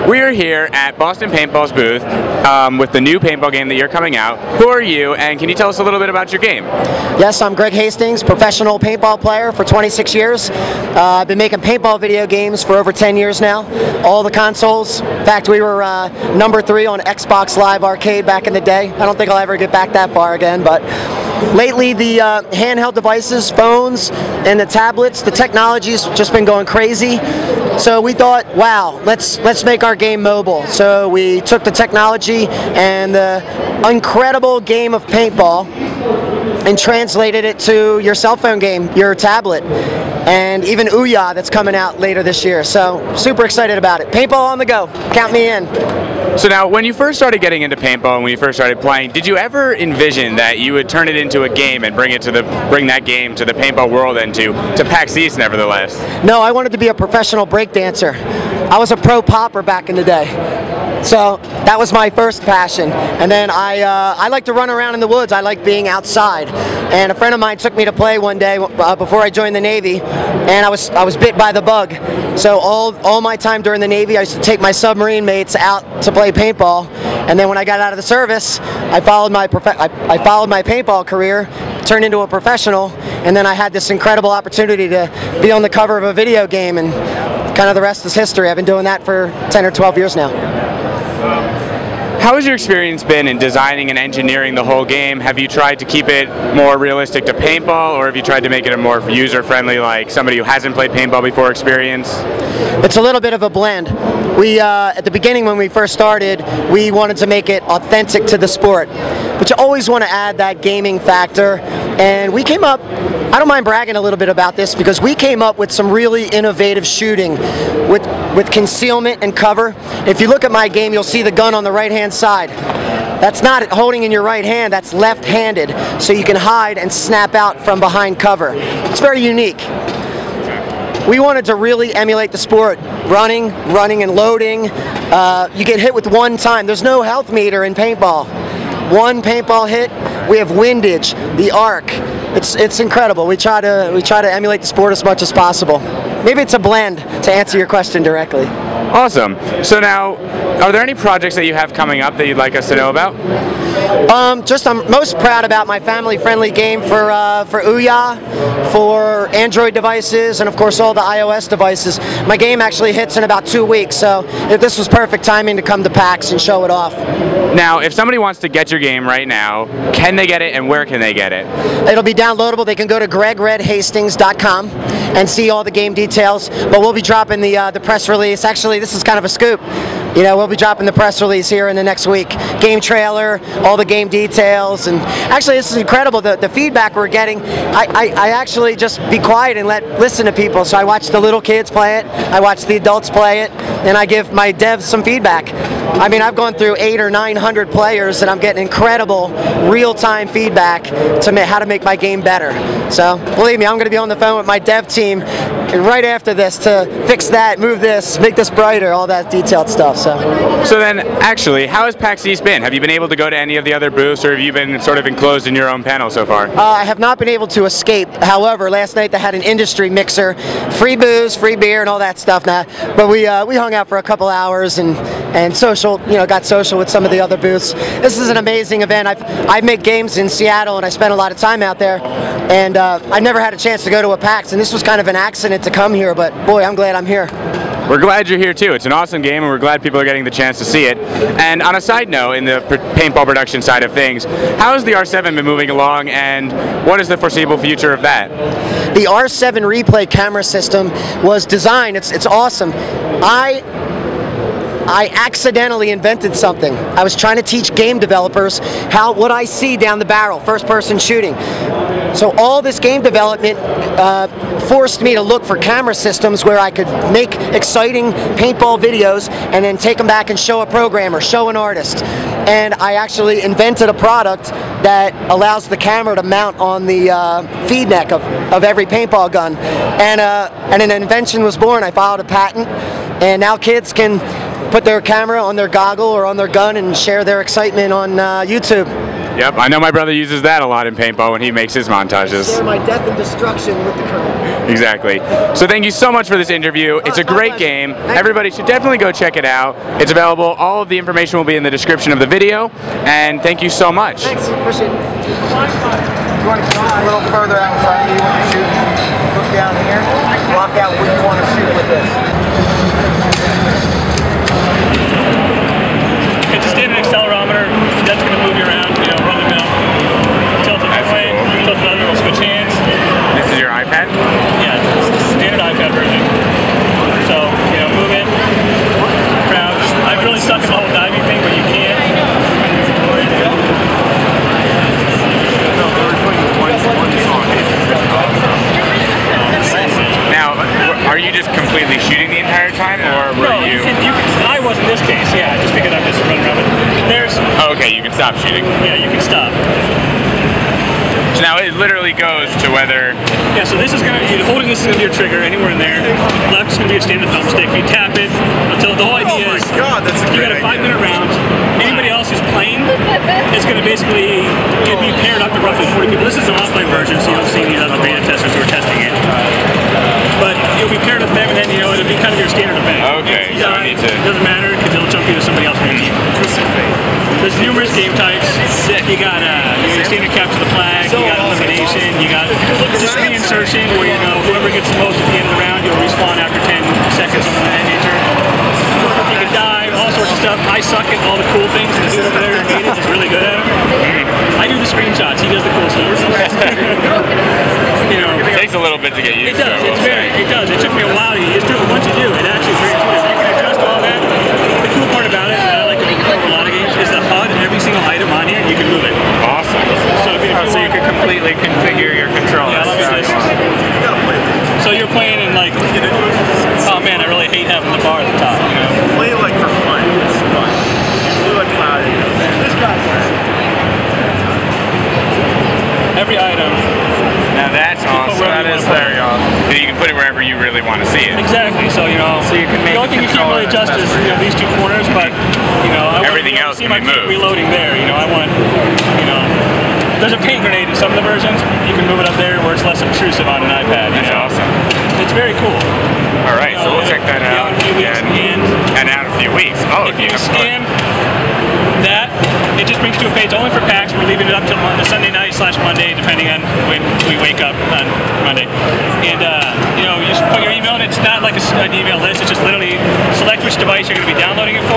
We are here at Boston Paintball's booth with the new paintball game that you're coming out. Who are you, and can you tell us a little bit about your game? Yes, I'm Greg Hastings, professional paintball player for 26 years. I've been making paintball video games for over 10 years now. All the consoles. In fact, we were number 3 on Xbox Live Arcade back in the day. I don't think I'll ever get back that far again, but lately the handheld devices, phones, and the tablets, the technology's just been going crazy. So we thought, wow, let's make our game mobile. So we took the technology and the incredible game of paintball and translated it to your cell phone game, your tablet, and even Ouya that's coming out later this year. So super excited about it. Paintball on the go. Count me in. So now, when you first started getting into paintball and when you first started playing, did you ever envision that you would turn it into a game and bring that game to the paintball world and to PAXEast, nevertheless? No, I wanted to be a professional breakdancer. I was a pro popper back in the day. So that was my first passion, and then I like to run around in the woods. I like being outside, and a friend of mine took me to play one day before I joined the Navy, and I was bit by the bug. So all my time during the Navy, I used to take my submarine mates out to play paintball, and then when I got out of the service, I followed my paintball career, turned into a professional, and then I had this incredible opportunity to be on the cover of a video game, and kind of the rest is history. I've been doing that for 10 or 12 years now. How has your experience been in designing and engineering the whole game? Have you tried to keep it more realistic to paintball, or have you tried to make it a more user-friendly, like somebody who hasn't played paintball before experience? It's a little bit of a blend. We, at the beginning when we first started, we wanted to make it authentic to the sport, but you always want to add that gaming factor, and we came up, I don't mind bragging a little bit about this, because we came up with some really innovative shooting with concealment and cover. If you look at my game, you'll see the gun on the right-hand side. That's not holding in your right hand, that's left-handed, so you can hide and snap out from behind cover. It's very unique. We wanted to really emulate the sport. Running and loading. You get hit with one time. There's no health meter in paintball. One paintball hit, we have windage, the arc. It's incredible. We try to emulate the sport as much as possible. Maybe it's a blend, to answer your question directly. Awesome. So now, are there any projects that you have coming up that you'd like us to know about? I'm most proud about my family-friendly game for Ouya, for Android devices, and of course all the iOS devices. My game actually hits in about 2 weeks, so this was perfect timing to come to PAX and show it off. Now, if somebody wants to get your game right now, can they get it, and where can they get it? It'll be downloadable. They can go to gregredhastings.com and see all the game details, but we'll be dropping the press release. Actually, this is kind of a scoop. You know, we'll be dropping the press release here in the next week. Game trailer, all the game details, and actually this is incredible, the feedback we're getting. I actually just be quiet and listen to people. So I watch the little kids play it, I watch the adults play it, and I give my devs some feedback. I mean, I've gone through 800 or 900 players, and I'm getting incredible real-time feedback to how to make my game better. So believe me, I'm going to be on the phone with my dev team right after this to fix that, move this, make this brighter, all that detailed stuff. So then, actually, how has PAXEast been? Have you been able to go to any of the other booths, or have you been sort of enclosed in your own panel so far? I have not been able to escape. However, last night they had an industry mixer, free booze, free beer, and all that stuff. Now, but we hung out for a couple hours and social, got social with some of the other booths. This is an amazing event. I've made games in Seattle, and I spent a lot of time out there, and I never had a chance to go to a PAX, and this was kind of an accident to come here. But boy, I'm glad I'm here. We're glad you're here too. It's an awesome game, and we're glad people are getting the chance to see it. And on a side note, in the paintball production side of things, how has the R7 been moving along, and what is the foreseeable future of that? The R7 replay camera system was designed. It's awesome. I accidentally invented something. I was trying to teach game developers what I see down the barrel, first-person shooting. So all this game development forced me to look for camera systems where I could make exciting paintball videos and then take them back and show a programmer, show an artist. And I actually invented a product that allows the camera to mount on the feed neck of every paintball gun. And an invention was born. I filed a patent, and now kids can put their camera on their goggle or on their gun and share their excitement on YouTube. Yep, I know my brother uses that a lot in paintball when he makes his montages. Share my death and destruction with the crew. Exactly. So thank you so much for this interview. It's a great game. Everybody should definitely go check it out. It's available. All of the information will be in the description of the video. And thank you so much. Thanks. Appreciate it. You want to come a little further out in front of me when you're shooting? Look down here. Block out where you want to shoot with this. It's a standard accelerometer. That's going to move you around, you know, run the mill. Tilt it one way, tilt it other, it'll switch hands. This is your iPad? Yeah, it's the standard iPad version. So, you know, move it, crouch. I've really sucked at the whole diving thing, but you can. Now, are you just completely shooting the entire time, or were No, you can, I was in this case, yeah, just because I'm just running around. But there's... Oh, okay, you can stop shooting. Yeah, you can stop. So now it literally goes to whether... Yeah, so this is going to, holding this is going to be your trigger anywhere in there. Left is going to be a standard thumbstick. You tap it until the whole idea is that's a you got a 5-minute round. Anybody else who's playing is going to basically be paired up to roughly 40 people. This is an offline version, so you don't see any other beta testers who are testing it. But you'll be paired up with them, and then you know it'll be kind of your standard event. Okay, so I need to... It doesn't matter because it'll jump you to somebody else from your team. There's numerous game types. You got your standard capture the flag. You got elimination. You got just reinsertion, where you know whoever gets the most at the end of the round, you'll respawn after 10 seconds, something of that nature. You can dive, all sorts of stuff. I suck at all the cool things. The dude over there who made it is really good at them. I do the screenshots. He does the cool stuff. You know, It takes a little bit to get used to. It does. It took me a while to get used to it, but once you do, it actually is very intuitive. You can adjust all that. The cool part about it, that I like to over a lot of games, is the HUD and every single item on here, you can move it. Awesome. So if you can completely configure your controller. Yeah, let me see. So you're playing and like, oh man, I really hate having the bar at the top. You know? Play like for fun. It's fun. Do like cloud. This guy's Every item. Now that's awesome. That is very awesome. You can put it wherever you really want to see it. Exactly. So you know, So you can make the only thing you can't really adjust is these two corners, but you know, I Everything else see can my be moved. reloading there. You know, I want, you know, there's a paint grenade in some of the versions. You can move it up there where it's less obtrusive on an iPad. That's awesome. It's very cool. All right, so we'll check that out. And out in a few weeks. Oh, if you scan that, it just brings you to a page only for PAX. We're leaving it up till Sunday night / Monday, depending on when we wake up on Monday. And you know, you just put your email in. It's not like an email list. It's just literally select which device you're going to be downloading it for.